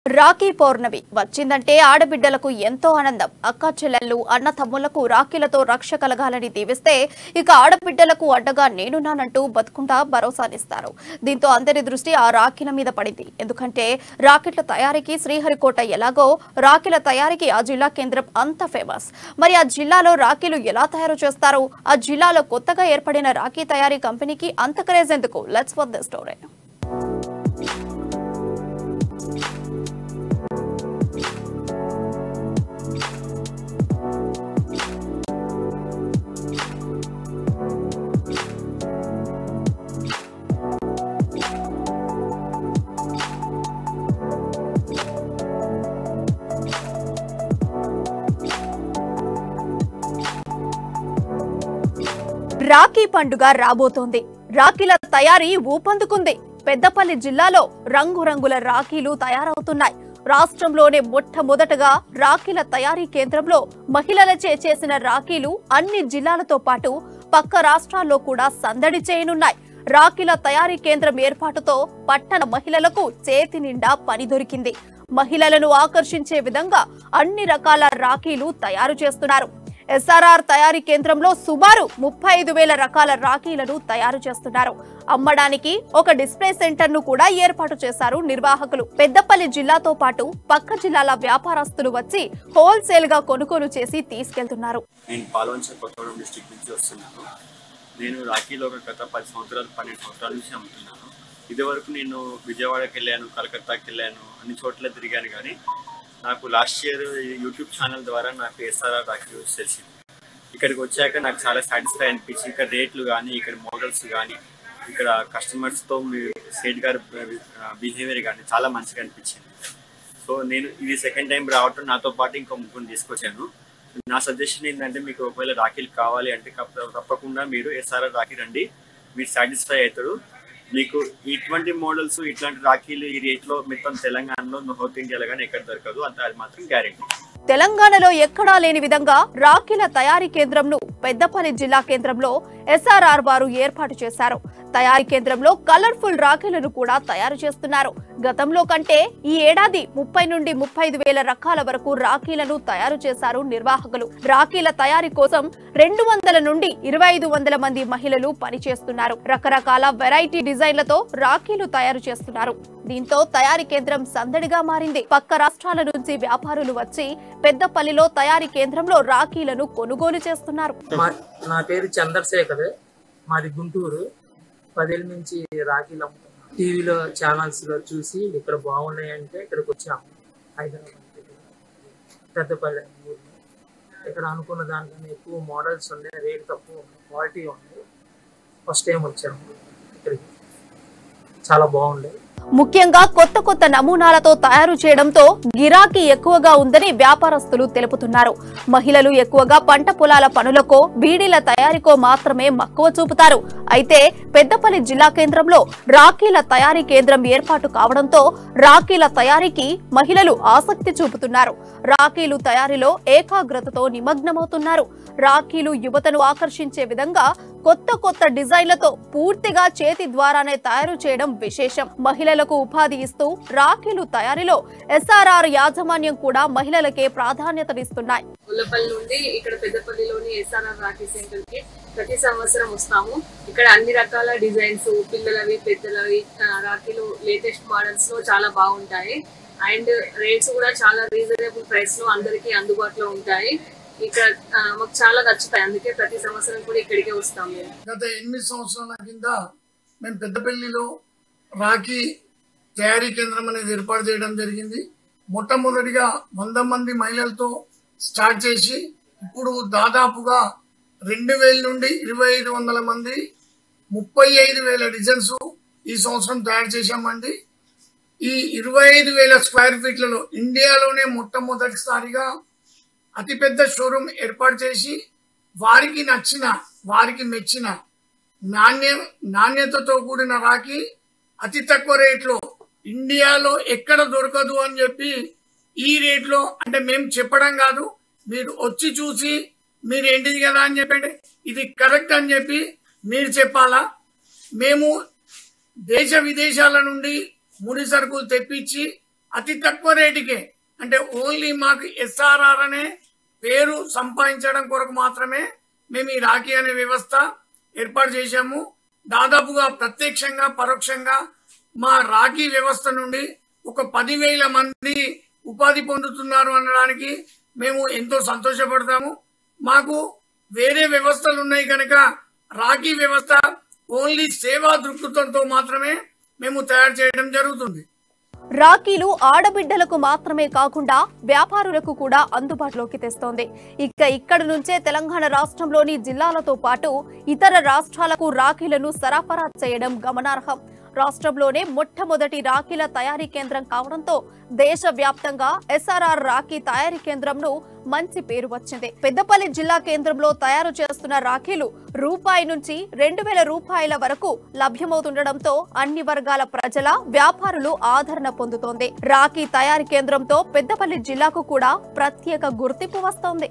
రాఖీ పౌర్ణమి వచ్చిందంటే ఆడబిడ్డలకు ఎంతో ఆనందం. అక్క చెల్లెళ్ళు అన్న తమ్ముళ్లకు రాఖీలతో రక్ష కలగాలని దీవిస్తే ఇక ఆడబిడ్డలకు అడ్డగా నేనున్నానంటూ బతుకుంటా భరోసానిస్తారు. దీంతో అందరి దృష్టి ఆ రాఖీల మీద పడింది. ఎందుకంటే రాకెట్ల తయారీకి శ్రీహరికోట ఎలాగో రాఖీల తయారీకి ఆ జిల్లా కేంద్రం అంత ఫేమస్. మరి ఆ జిల్లాలో రాఖీలు ఎలా తయారు చేస్తారు? ఆ జిల్లాలో కొత్తగా ఏర్పడిన రాఖీ తయారీ కంపెనీకి అంత క్రేజ్ ఎందుకు? Let's watch the story. Rakhi పండుగ రాబోతోంది. రాఖీల తయారీ ఊపందుకుంది. పెద్దపల్లి జిల్లాలో రంగురంగుల రాఖీలు తయారవుతున్నాయి. రాష్ట్రంలోనే మొట్టమొదటగా రాఖీల తయారీ కేంద్రంలో మహిళలచే చేసిన రాఖీలు అన్ని జిల్లాలతో పాటు పక్క రాష్ట్రాల్లో కూడా సందడి చేయనున్నాయి. రాఖీల తయారీ కేంద్రం ఏర్పాటుతో పట్టణ మహిళలకు చేతి నిండా పని దొరికింది. మహిళలను ఆకర్షించే విధంగా అన్ని రకాల రాఖీలు తయారు చేస్తున్నారు. ఎస్ఆర్ఆర్ తయారీ కేంద్రంలో సుమారు 35,000 రకాల రాఖీలను తయారు చేస్తున్నారు. అమ్మడానికి ఒక డిస్ప్లే సెంటర్ ను కూడా ఏర్పాటు చేశారు నిర్వాహకులు. పెద్దపల్లి జిల్లాతో పాటు పక్క జిల్లాల వ్యాపారస్తులు వచ్చి హోల్సేల్ గా కొనుగోలు చేసి తీసుకెళ్తున్నారు. నేను రాఖీలో గత 10 సంవత్సరాలు 12 సంవత్సరాల నుంచి అమ్ముతున్నాను. ఇదివరకు నేను విజయవాడకి వెళ్ళాను, కలకత్తాకి వెళ్ళాను, అన్ని చోట్ల తిరిగాను. కానీ నాకు లాస్ట్ ఇయర్ యూట్యూబ్ ఛానల్ ద్వారా నాకు ఎస్ఆర్ఆర్ రాఖీ తెలిసింది. ఇక్కడికి వచ్చాక నాకు చాలా సాటిస్ఫై అనిపించి ఇక్కడ రేట్లు కానీ, ఇక్కడ మోడల్స్ కానీ, ఇక్కడ కస్టమర్స్తో మీ సేట్ గారు బిహేవియర్ కానీ చాలా మంచిగా అనిపించింది. సో నేను ఇది సెకండ్ టైం రావటం, నాతో పాటు ఇంకో ముగ్గురు తీసుకొచ్చాను. నా సజెషన్ ఏంటంటే మీకు ఒకవేళ రాఖీలు కావాలి అంటే తప్పకుండా మీరు ఎస్ఆర్ఆర్ రాఖీ రండి, మీరు సాటిస్ఫై అవుతారు. మీకు ఇటువంటి మోడల్స్, ఇట్లాంటి రాఖీలు ఈ రేట్లో మొత్తం తెలంగాణలో నార్త్ ఇండియాలో కానీ ఎక్కడ దొరకదు, అంత అది మాత్రం గ్యారెంటీ. తెలంగాణలో ఎక్కడా లేని విధంగా రాఖీల తయారీ కేంద్రంను పెద్దపల్లి జిల్లా కేంద్రంలో ఎస్ఆర్ఆర్ వారు ఏర్పాటు చేశారు. తయారీ కేంద్రంలో కలర్ఫుల్ రాఖీలను కూడా తయారు చేస్తున్నారు. గతంలో కంటే ఈ ఏడాది 30 నుండి 35,000 రకాల వరకు రాఖీలను తయారు చేశారు నిర్వాహకులు. రాఖీల తయారీ కోసం 200 నుండి 2,500 మంది మహిళలు పనిచేస్తున్నారు. రకరకాల వెరైటీ డిజైన్లతో రాఖీలు తయారు చేస్తున్నారు. దీంతో తయారీ కేంద్రం సందడిగా మారింది. పక్క రాష్ట్రాల నుంచి వ్యాపారులు వచ్చి పెద్దపల్లిలో తయారీ కేంద్రంలో రాఖీలను కొనుగోలు చేస్తున్నారు. నా పేరు చంద్రశేఖర్, మాది గుంటూరు. 10 ఏళ్ళ నుంచి రాఖీలు అమ్ముతున్నాం. టీవీలో ఛానల్స్ లో చూసి ఇక్కడ బాగున్నాయంటే ఇక్కడికి వచ్చాము. హైదరాబాద్ పెద్దపల్లి ఊరు. ఇక్కడ అనుకున్న దానికన్నా ఎక్కువ మోడల్స్ ఉన్నాయి, రేట్ తక్కువ ఉన్నాయి, క్వాలిటీ ఉంది. ఫస్ట్ టైం వచ్చాము ఇక్కడికి, చాలా బాగుంది. ముఖ్యంగా కొత్త కొత్త నమూనాలతో తయారు చేయడంతో గిరాకీ ఎక్కువగా ఉందని వ్యాపారస్తులు తెలుపుతున్నారు. మహిళలు ఎక్కువగా పంట పొలాల పనులకో, బీడీల తయారీకో మాత్రమే మక్కువ చూపుతారు. అయితే పెద్దపల్లి జిల్లా కేంద్రంలో రాఖీల తయారీ కేంద్రం ఏర్పాటు కావడంతో రాఖీల తయారీకి మహిళలు ఆసక్తి చూపుతున్నారు. రాఖీలు తయారీలో ఏకాగ్రతతో నిమగ్నమవుతున్నారు. రాఖీలు యువతను ఆకర్షించే విధంగా కొత్త కొత్త డిజైన్లతో పూర్తిగా చేతి ద్వారానే తయారు చేయడం విశేషం. మహిళలకు ఉపాధి ఇస్తూ రాఖీలు తయారీలో ఎస్ఆర్ఆర్ యాజమాన్యం కూడా మహిళలకే ప్రాధాన్యతనిస్తున్నాయి. ఉల్లపల్లి నుండి ఇక్కడ పెద్దపల్లిలోని ఎస్ఆర్ఆర్ రాఖీ సెంటర్ కి ప్రతి సంవత్సరం వస్తాము. ఇక్కడ అన్ని రకాల డిజైన్స్, పిల్లలవి పెద్దలవి రాఖీలు లేటెస్ట్ మోడల్స్ లో చాలా బాగుంటాయి. అండ్ రేట్స్ కూడా చాలా రీజనబుల్ ప్రైస్ లో అందరికీ అందుబాటులో ఉంటాయి. ఇక్కడ మాకు చాలా నచ్చుతాయి, అందుకే ప్రతి సంవత్సరం కూడా ఇక్కడికే వస్తాం. గత 8 సంవత్సరాల కింద మేము పెద్దపల్లిలో రాఖీ తయారీ కేంద్రం అనేది ఏర్పాటు చేయడం జరిగింది. మొట్టమొదటిగా 100 మంది మహిళలతో స్టార్ట్ చేసి ఇప్పుడు దాదాపుగా 2,000 నుండి 2,500 మంది 35,000 డిజైన్స్ ఈ సంవత్సరం తయారు చేశామండి. ఈ 25,000 స్క్వేర్ ఫీట్లలో ఇండియాలోనే మొట్టమొదటిసారిగా అతిపెద్ద షోరూమ్ ఏర్పాటు చేసి వారికి నచ్చిన, వారికి మెచ్చిన నాణ్యతతో కూడిన రాఖీ అతి తక్కువ రేట్లో ఇండియాలో ఎక్కడ దొరకదు అని చెప్పి ఈ రేట్లో, అంటే మేము చెప్పడం కాదు, మీరు వచ్చి చూసి మీరు ఏంటిది కదా అని చెప్పండి, ఇది కరెక్ట్ అని చెప్పి మీరు చెప్పాలా. మేము దేశ విదేశాల నుండి ముడి సరుకులు తెప్పించి అతి తక్కువ రేటుకే, అంటే ఓన్లీ మాకు ఎస్ఆర్ఆర్ అనే పేరు సంపాదించడం కొరకు మాత్రమే మేము ఈ రాఖీ అనే వ్యవస్థ ఏర్పాటు చేశాము. దాదాపుగా ప్రత్యక్షంగా పరోక్షంగా మా రాఖీ వ్యవస్థ నుండి ఒక 10,000 మంది ఉపాధి పొందుతున్నారు అనడానికి మేము ఎంతో సంతోషపడతాము. మాకు వేరే వ్యవస్థలు ఉన్నాయి కనుక రాఖీ వ్యవస్థ ఓన్లీ సేవా దృక్పథంతో మాత్రమే మేము తయారు చేయడం జరుగుతుంది. రాఖీలు ఆడబిడ్డలకు మాత్రమే కాకుండా వ్యాపారులకు కూడా అందుబాటులోకి తెస్తోంది. ఇక్కడ నుంచే తెలంగాణ రాష్ట్రంలోని జిల్లాలతో పాటు ఇతర రాష్ట్రాలకు రాఖీలను సరఫరా చేయడం గమనార్హం. రాష్ట్రంలోనే మొట్టమొదటి రాఖీల తయారీ కేంద్రం కావడంతో దేశవ్యాప్తంగా ఎస్ఆర్ఆర్ రాఖీ తయారీ కేంద్రంను మంచి పేరు వచ్చింది. పెద్దపల్లి జిల్లా కేంద్రంలో తయారు చేస్తున్న రాఖీలు రూపాయి నుంచి 2,000 రూపాయల వరకు లభ్యమవుతుండటంతో అన్ని వర్గాల ప్రజల వ్యాపారులు ఆదరణ పొందుతోంది. రాఖీ తయారీ కేంద్రంతో పెద్దపల్లి జిల్లాకు కూడా ప్రత్యేక గుర్తింపు వస్తోంది.